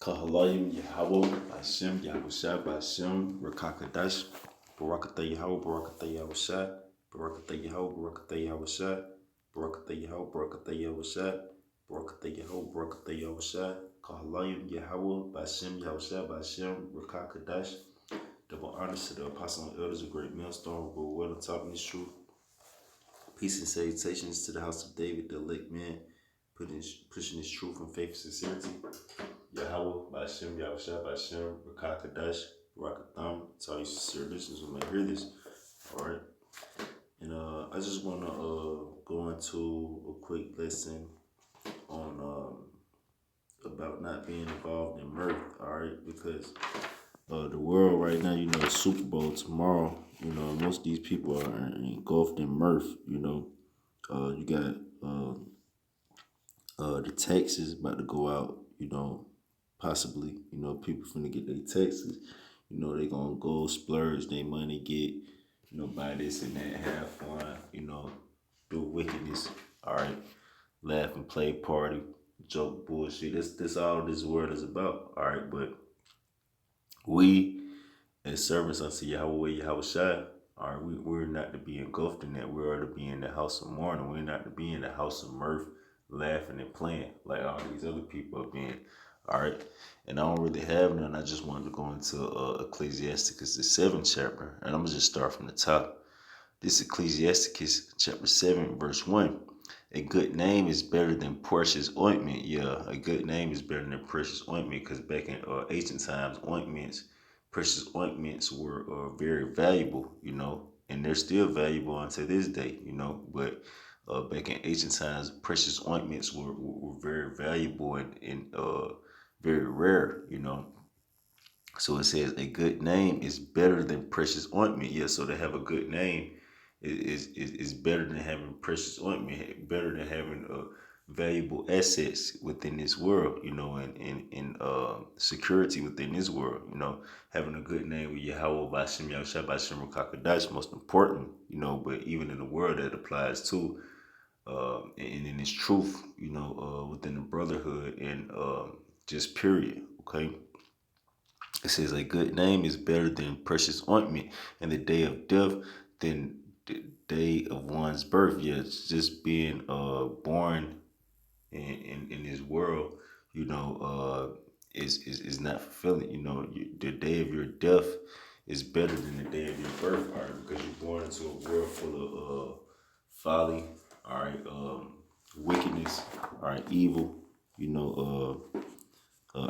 Kahalayim Yahweh, Bashem, Yahushua, Bashem, Rakakadash, Barakatha Yahweh, Barakatha Yahushua, Barakatha Yahweh, Barakatha Yahushua, Barakatha Yahweh, Barakatha Yahushua, Barakatha Yahweh, Barakatha Yahushua, Kahalayim Yahweh, Bashem, Yahushua, Bashem, Rakakadash. Double honors to the apostle and elders, a great millstone, but well on top of this truth. Peace and salutations to the house of David, the elect man, pushing his truth and faith and sincerity. Yahweh, Bashem, Yahushua, Bashem, Rakakadash, Rakatham. That's all you sincere listeners who may hear this. Alright. And I just want to go into a quick lesson on about not being involved in mirth. Alright. Because the world right now, the Super Bowl tomorrow, most of these people are engulfed in mirth. You got the taxes about to go out, possibly, people finna get their taxes, they gonna go splurge their money, get, buy this and that, have fun, do wickedness, all right, laugh and play, party, joke, bullshit. That's all this world is about, all right, but we, as servants unto Yahweh, Yahushua, all right, we're not to be engulfed in that. We are to be in the house of mourning. We're not to be in the house of mirth, laughing and playing like all these other people are being. All right. And I don't really have none. I just wanted to go into Ecclesiasticus, the 7th chapter. And I'm going to just start from the top. This Ecclesiasticus chapter 7, verse 1. A good name is better than precious ointment. Yeah, a good name is better than precious ointment, because back in ancient times, precious ointments were very valuable, and they're still valuable until this day, but back in ancient times, precious ointments were very valuable and very rare, So it says a good name is better than precious ointment. Yeah, so to have a good name is better than having precious ointment, better than having valuable assets within this world, and security within this world, having a good name with Yahweh, Bashem, Yahushua, Bashem, Rakakadash, most important, but even in the world that applies too, and in its truth, within the brotherhood and just period, okay? It says a good name is better than precious ointment, and the day of death than the day of one's birth. Yeah, it's just being born in this world, is not fulfilling. The day of your death is better than the day of your birth, all right? Because you're born into a world full of folly, all right, wickedness, all right, evil,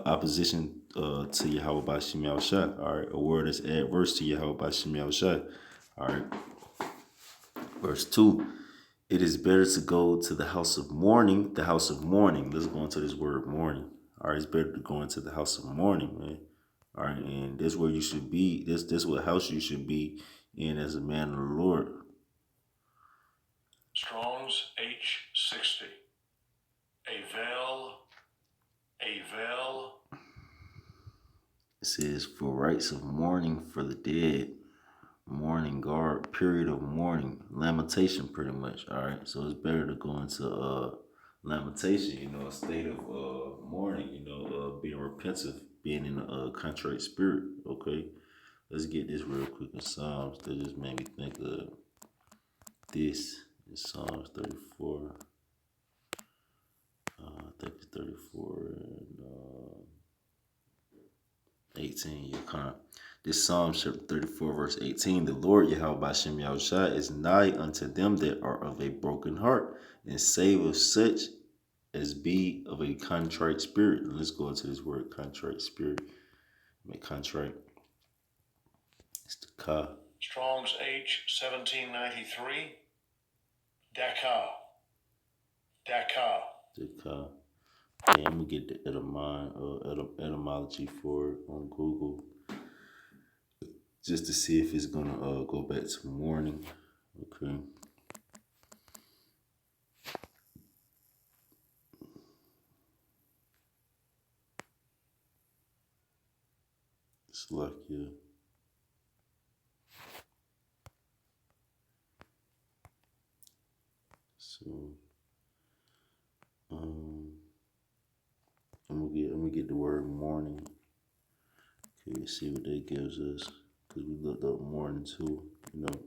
opposition to Yahweh Bashem Yahushua, all right, a word that's adverse to Yahweh Bashem Yahushua, all right. Verse 2, it is better to go to the house of mourning, Let's go into this word mourning. All right, it's better to go into the house of mourning, man. All right, and this where you should be. This what house you should be in as a man of the Lord. Strong's H60. A veil. It says for rites of mourning for the dead, mourning guard, period of mourning, lamentation, pretty much. All right, so it's better to go into lamentation, a state of mourning, being repentant, being in a contrite spirit. Okay, let's get this real quick in Psalms. That just made me think of this. In Psalms 34. I think it's 34 and 18. This Psalm chapter 34, verse 18. The Lord Yahweh Bashem Yahushua is nigh unto them that are of a broken heart, and save of such as be of a contrite spirit. And let's go into this word contrite spirit. Make contrite. It's the ka. Strong's H1793. Dakar. The ka. And I'm gonna get the etymology for it on Google, just to see if it's gonna go back to mourning. Okay. It's like, yeah. So, I'm gonna get the word mourning. Okay, see what that gives us. Cause we looked up mourning too. You know,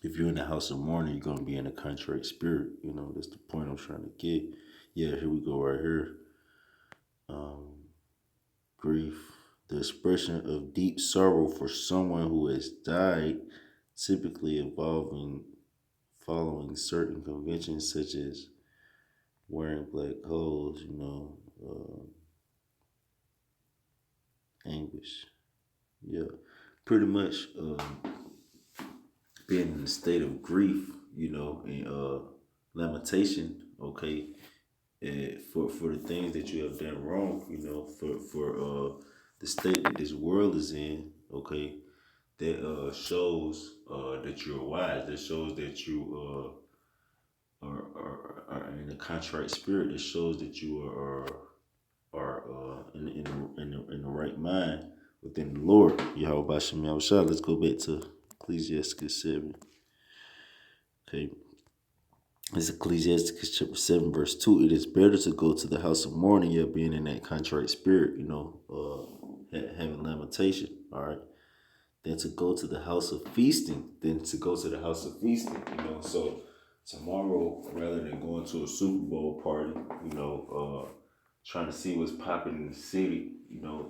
if you're in the house of mourning, you're gonna be in a contrite spirit. You know, that's the point I'm trying to get. Yeah, here we go right here. Um, Grief, the expression of deep sorrow for someone who has died, typically involving following certain conventions such as wearing black clothes. Anguish. Yeah, pretty much being in a state of grief, and lamentation. Okay, for the things that you have done wrong, for the state that this world is in. Okay, that shows that you're wise. That shows that you are in a contrite spirit. That shows that you are in the right mind within the Lord. Yahweh Bashem Yahushua. Let's go back to Ecclesiastes 7. Okay. It's Ecclesiastes chapter 7, verse 2. It is better to go to the house of mourning, yeah, being in that contrite spirit, having lamentation, all right, than to go to the house of feasting, So tomorrow, rather than going to a Super Bowl party, trying to see what's popping in the city,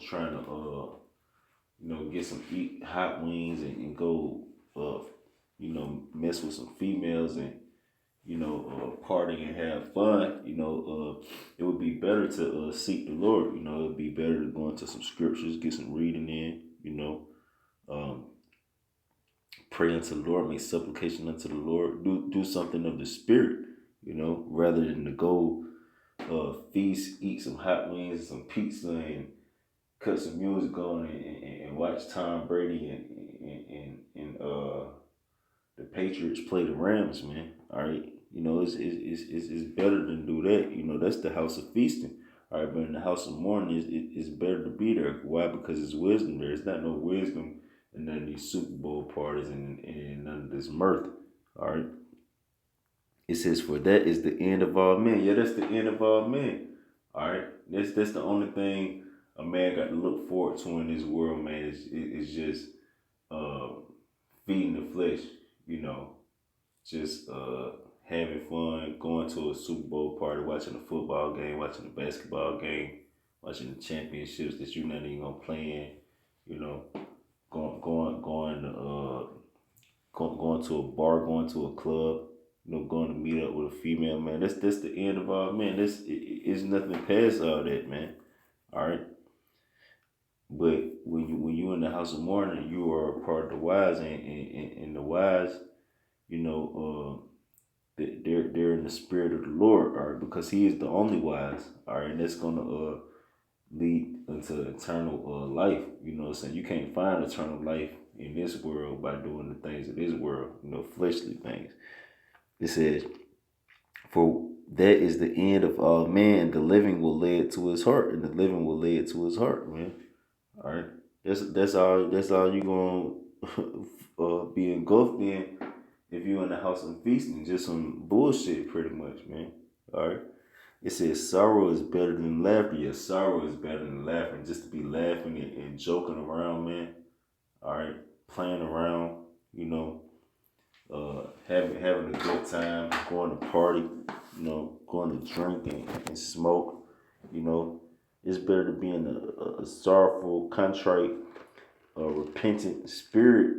trying to get some eat hot wings and go mess with some females and party and have fun. It would be better to seek the Lord. It would be better to go into some scriptures, get some reading in. Um, Pray unto the Lord, make supplication unto the Lord. Do something of the spirit. Rather than to go feast, eat some hot wings, some pizza, and cut some music on and watch Tom Brady and the Patriots play the Rams, man. All right, it's better than do that. That's the house of feasting. All right, but in the house of mourning, it's better to be there. Why? Because it's wisdom there. It's not no wisdom in none of these Super Bowl parties and none of this mirth. All right. It says, "For that is the end of all men." Yeah, that's the end of all men. All right. That's the only thing a man got to look forward to in this world, man. Is just uh, feeding the flesh. You know, just having fun, going to a Super Bowl party, watching a football game, watching a basketball game, watching the championships that you're not even gonna play in. You know, going to a bar, going to a club. Going to meet up with a female, man. That's the end of all men. It's nothing past all that, man. All right. But when you in the house of mourning, you are a part of the wise, and the wise, you know, they're in the spirit of the Lord, all right, because He is the only wise, all right, and that's gonna lead into eternal life. You know what I'm saying? You can't find eternal life in this world by doing the things of this world, fleshly things. It says, "For that is the end of all man, and the living will lay it to his heart, and the living will lay it to his heart, man." All right, that's all you gonna be engulfed in if you're in the house of feasting, just some bullshit, pretty much, man. All right. It says sorrow is better than laughter. Yes, sorrow is better than laughing. Just to be laughing and joking around, man. All right, playing around, having a good time, going to party, going to drink and smoke. You know, it's better to be in a sorrowful, contrite, repentant spirit.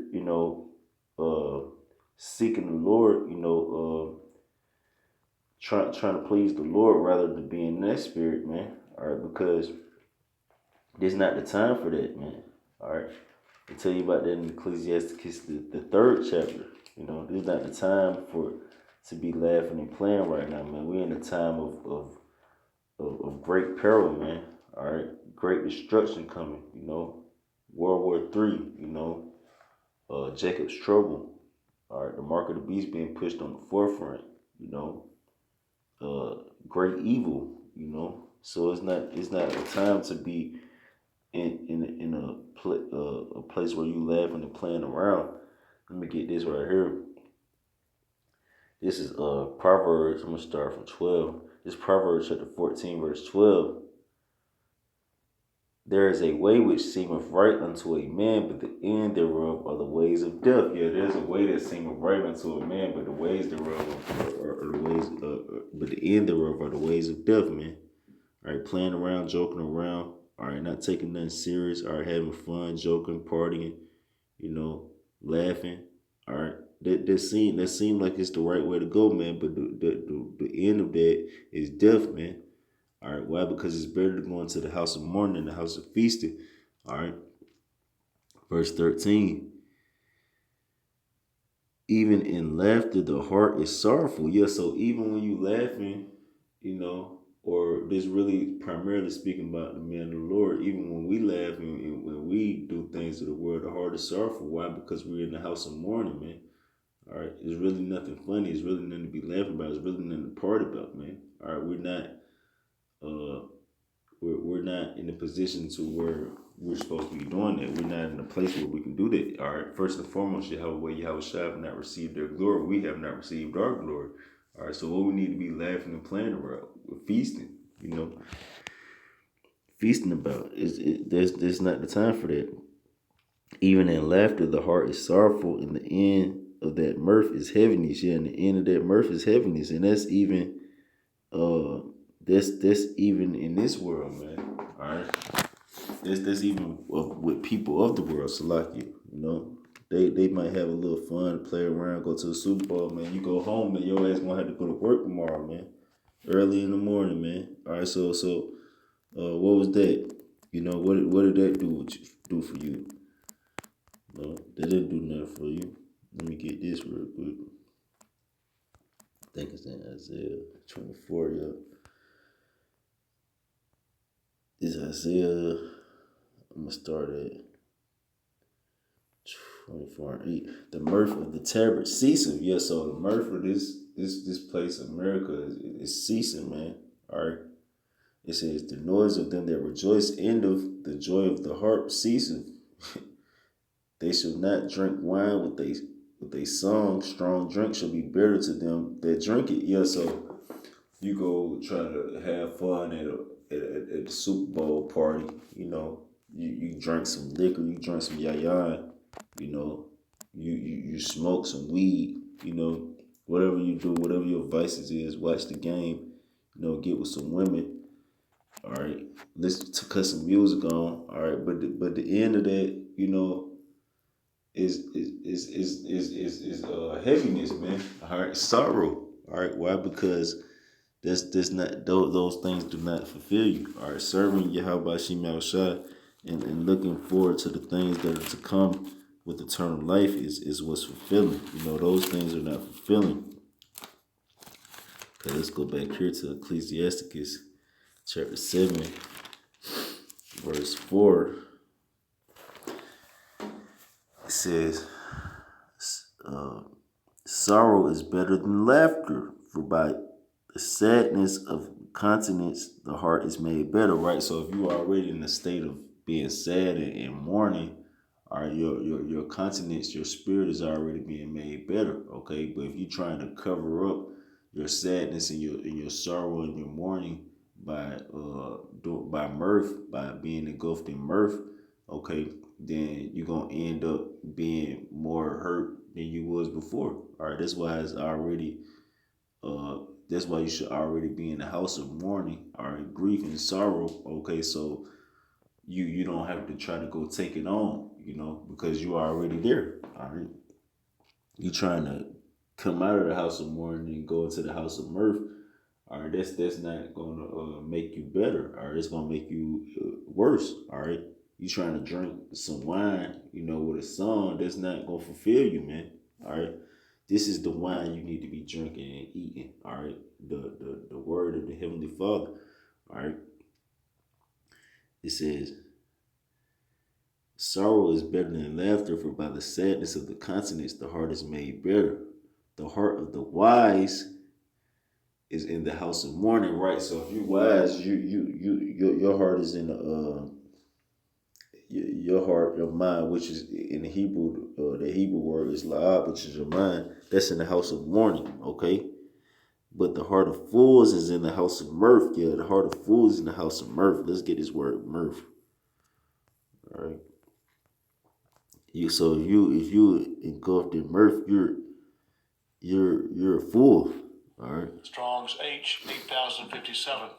Seeking the Lord. Trying to please the Lord rather than be in that spirit, man. All right, because there's not the time for that, man. All right, I tell you about that in Ecclesiastes, the third chapter. There's not the time for to be laughing and playing right now, man. We're in a time of great peril, man. All right, great destruction coming. World War III. Jacob's trouble. All right, the mark of the beast being pushed on the forefront. You know, Great evil. So it's not a time to be in a place where you laughing and playing around. Let me get this right here. This is Proverbs. I'm gonna start from 12. This Proverbs chapter 14, verse 12. There is a way which seemeth right unto a man, but the end thereof are the ways of death. Yeah, there's a way that seemeth right unto a man, but the ways thereof are the ways. But the end thereof are the ways of death, man. All right, playing around, joking around. All right, not taking nothing serious. All right, having fun, joking, partying. You know, laughing. All right, that seem like it's the right way to go, man. But the end of that is death, man. All right, why? Because it's better to go into the house of mourning than the house of feasting. All right, verse 13. Even in laughter, the heart is sorrowful. Yeah, so even when you laughing, or this really primarily speaking about the man of the Lord, even when we laugh and when we do things of the world, the heart is sorrowful. Why? Because we're in the house of mourning, man. All right, it's really nothing funny. It's really nothing to be laughing about. It's really nothing to party about, man. All right, uh we're not in a position to where we're supposed to be doing that. We're not in a place where we can do that. All right. First and foremost, Yahweh Shai have not received their glory. We have not received our glory. All right. So what we need to be laughing and playing around, we're feasting. Feasting about there's not the time for that. Even in laughter, the heart is sorrowful, and the end of that mirth is heaviness. Yeah, and the end of that mirth is heaviness, and that's even uh that's even in this world, man. All right. That's even with people of the world, Salaki. They might have a little fun, play around, go to the Super Bowl, man. You go home, man. Your ass gonna have to go to work tomorrow, man. Early in the morning, man. All right, what was that? What did that do for you? No, that didn't do nothing for you. Let me get this real quick. I think it's in Isaiah 24, yeah. This Isaiah, I'm gonna start at 24 and 8. The mirth of the tabret ceasing. Yeah, so the mirth of this place, America, is ceasing, man. All right. It says the noise of them that rejoice, end of the joy of the harp ceasing. They shall not drink wine with a song. Strong drink shall be bitter to them that drink it. Yeah, so you go try to have fun at a Super Bowl party. You drink some liquor, you drink some yayan. You know, you smoke some weed. Whatever you do, whatever your vices is, watch the game. Get with some women. All right, listen to cut some music on. All right, but the end of that, is heaviness, man. All right, sorrow. All right, why? Because that's not those things do not fulfill you. All right, serving Yahweh Shema Shai and looking forward to the things that are to come with eternal life is what's fulfilling. Those things are not fulfilling. Okay, let's go back here to Ecclesiasticus chapter 7, verse 4. It says, sorrow is better than laughter, for by the sadness of countenance the heart is made better, right? So if you are already in a state of being sad and mourning, all right, your countenance, your spirit is already being made better, okay? But if you're trying to cover up your sadness and your sorrow and your mourning by mirth, by being engulfed in mirth, okay, then you're gonna end up being more hurt than you was before. All right, that's why you should already be in the house of mourning, all right, grief and sorrow. Okay, so you don't have to try to go take it on, because you are already there. All right, you trying to come out of the house of mourning and go into the house of mirth. All right, that's not gonna make you better. All right, it's gonna make you worse. All right, you trying to drink some wine, with a song that's not gonna fulfill you, man. All right, this is the wine you need to be drinking and eating. All right, the word of the Heavenly Father. All right, it says, sorrow is better than laughter, for by the sadness of the countenance the heart is made better. The heart of the wise is in the house of mourning, right? So if you wise, your heart is in your heart, your mind, which is in the Hebrew, the Hebrew word is la'ab, which is your mind. That's in the house of mourning, okay? But the heart of fools is in the house of mirth. Yeah, the heart of fools is in the house of mirth. Let's get this word mirth. All right. If you engulfed in mirth, you're a fool. All right. Strong's H 8057.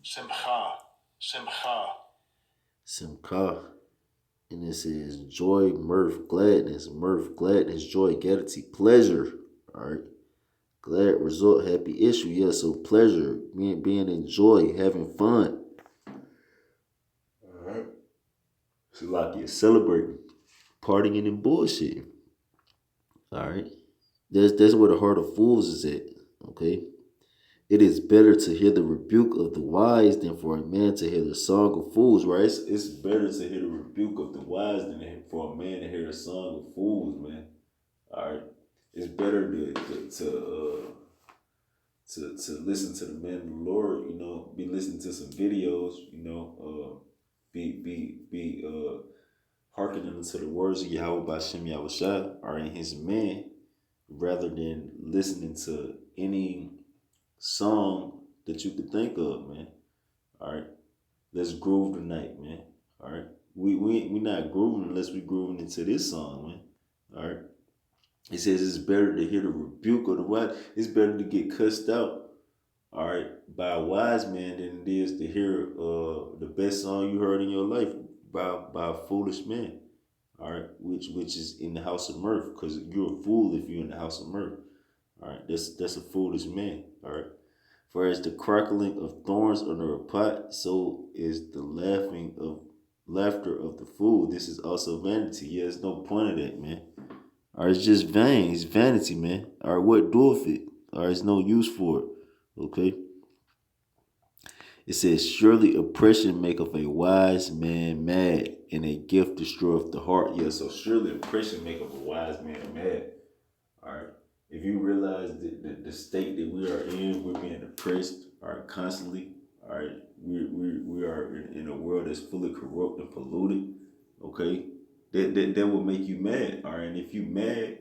Simcha. Simcha. Simcha. And it says joy, mirth, gladness, joy, gaiety, pleasure. All right. Glad result, happy issue. Yeah, so pleasure, being in joy, having fun. All right. So like you're celebrating, partying and bullshitting. All right. That's where the heart of fools is at. Okay. It is better to hear the rebuke of the wise than for a man to hear the song of fools, right? It's better to hear the rebuke of the wise than for a man to hear the song of fools, man. All right. It's better to listen to the man of the Lord, be listening to some videos, be hearkening to the words of Yahweh Bashem Yahushua or in his man, rather than listening to any song that you could think of, man. All right. Let's groove tonight, man. All right. We not grooving unless we grooving into this song, man. All right. It says it's better to hear the rebuke of the wise. It's better to get cussed out, all right, by a wise man than it is to hear the best song you heard in your life by a foolish man. All right, which is in the house of mirth, because you're a fool if you're in the house of mirth. All right, that's a foolish man. All right. For as the crackling of thorns under a pot, so is the laughter of the fool. This is also vanity. Yeah, there's no point of that, man. All right, it's just vain. It's vanity, man. All right, what doeth it? All right, it's no use for it. Okay. It says, surely oppression maketh a wise man mad, and a gift destroyeth the heart. Yeah, so surely oppression maketh a wise man mad. All right. If you realize the state that we are in, we're being oppressed, all right, constantly. All right. We are in a world that's fully corrupt and polluted. Okay. That will make you mad. All right. And if you mad,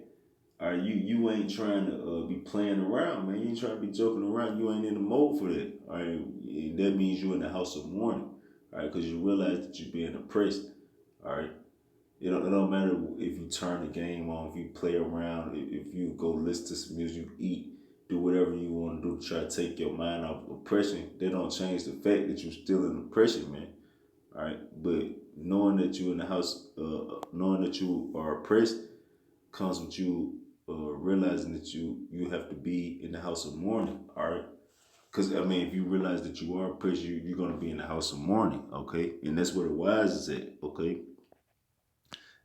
all right, you ain't trying to be playing around, man. You ain't trying to be joking around. You ain't in the mode for that. All right. And that means you in the house of mourning. All right. Because you realize that you're being oppressed. All right. It don't matter if you turn the game on, if you play around, if you go listen to some music, eat, do whatever you want to do to try to take your mind off of oppression. They don't change the fact that you're still in oppression, man. All right, but knowing that you're in the house, knowing that you are oppressed, comes with you realizing that you have to be in the house of mourning. All right. Because, I mean, if you realize that you are oppressed, you're going to be in the house of mourning, okay? And that's where the wise is at, okay?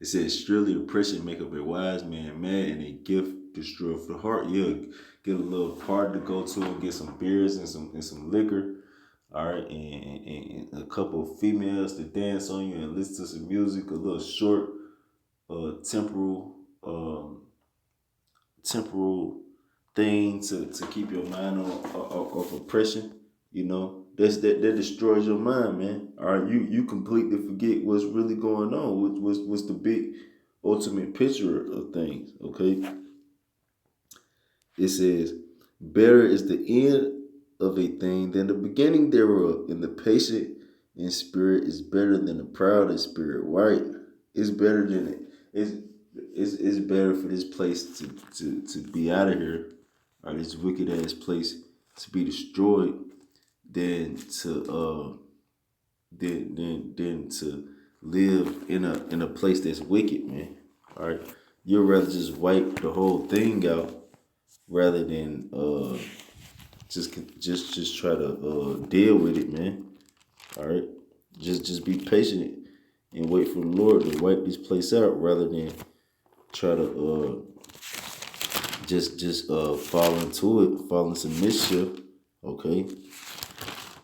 It says, surely oppression make up a wise man mad, and a gift destroyeth the heart. Yeah, get a little party to go to and get some beers and some liquor. All right, and a couple of females to dance on you and listen to some music, a little short temporal temporal thing to keep your mind off oppression. That destroys your mind, man. All right, you completely forget what's really going on. What's the big ultimate picture of things? Okay, it says, better is the end of a thing than the beginning thereof, and the patient in spirit is better than the proud in spirit. Right? It's better than it. It's better for this place to be out of here, or this wicked ass place to be destroyed, than to live in a place that's wicked, man. All right, you'd rather just wipe the whole thing out rather than just try to deal with it, man. All right, just be patient and wait for the Lord to wipe this place out rather than try to fall into mischief. Okay.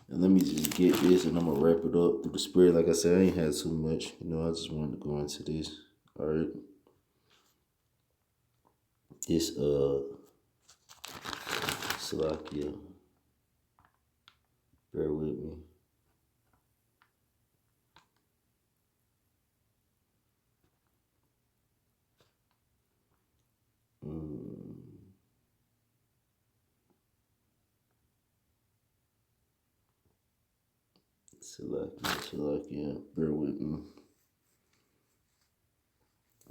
And let me just get this and I'm gonna wrap it up through the spirit. Like I said, I ain't had too much. I just wanted to go into this. All right. This Salakia. Bear with me. Salakia. Bear with me.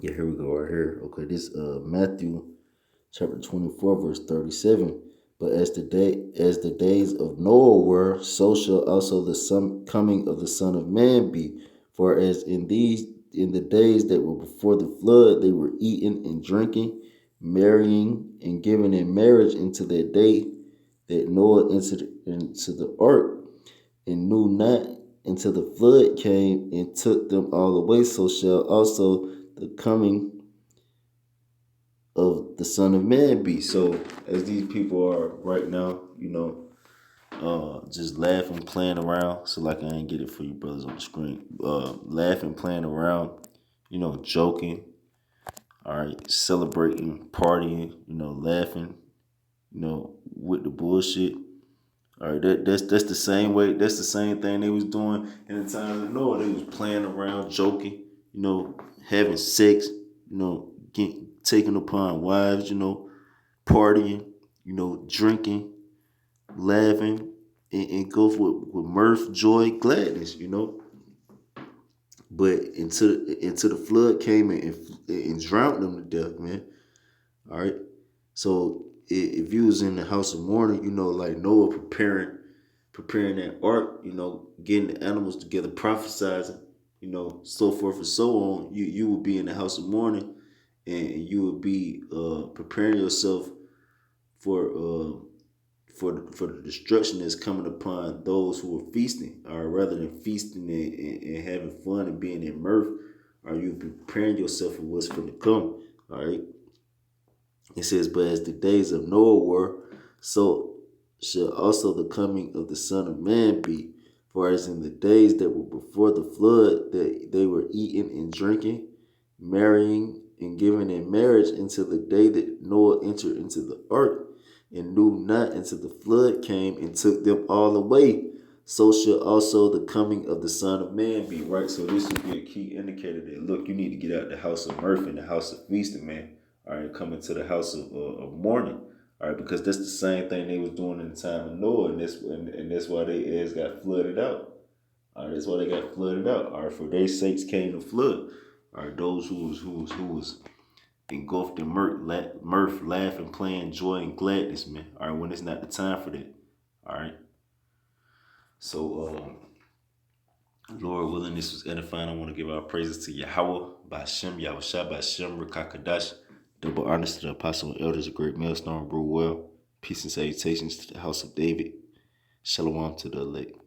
Yeah, here we go right here. Okay, this Matthew chapter 24, verse 37. But as the days of Noah were, so shall also the coming of the Son of Man be. For as in the days that were before the flood, they were eating and drinking, marrying and giving in marriage into that day that Noah entered into the ark, and knew not until the flood came and took them all away. So shall also the coming of the Son of Man be. So as these people are right now, just laughing, playing around. So like I ain't get it for you brothers on the screen. Laughing, playing around, joking, all right, celebrating, partying, laughing, with the bullshit. All right, that's the same way. That's the same thing they was doing in the times of Noah. They was playing around, joking, having sex, taking upon wives, partying, drinking, laughing, and go with mirth, joy, gladness, But until the flood came and drowned them to death, man. All right. So if you was in the house of mourning, like Noah preparing that ark, getting the animals together, prophesizing, so forth and so on, you would be in the house of mourning, and you would be preparing yourself for for the destruction that's coming upon those who are feasting, or rather than feasting and having fun and being in mirth, are you preparing yourself for what's going to come? All right. It says, but as the days of Noah were, so shall also the coming of the Son of Man be. For as in the days that were before the flood, that they were eating and drinking, marrying and giving in marriage until the day that Noah entered into the ark, and knew not until the flood came and took them all away. So shall also the coming of the Son of Man be. Right? So this would be a key indicator that, look, you need to get out the house of mirth and the house of feasting, man. All right, coming to the house of mourning. All right, because that's the same thing they was doing in the time of Noah, and that's why they ass got flooded out. All right, that's why they got flooded out. All right, for their sakes came the flood. All right, those who was engulfed in mirth, laughing, playing, joy, and gladness, man. All right, when it's not the time for that. All right. So, Lord willing, this was edifying. I want to give our praises to Yahweh, Bashem, Yahushua, Bashem, Rakakadash. Double honors to the apostle and elders, a great millstone, brew well. Peace and salutations to the house of David. Shalom to the elect.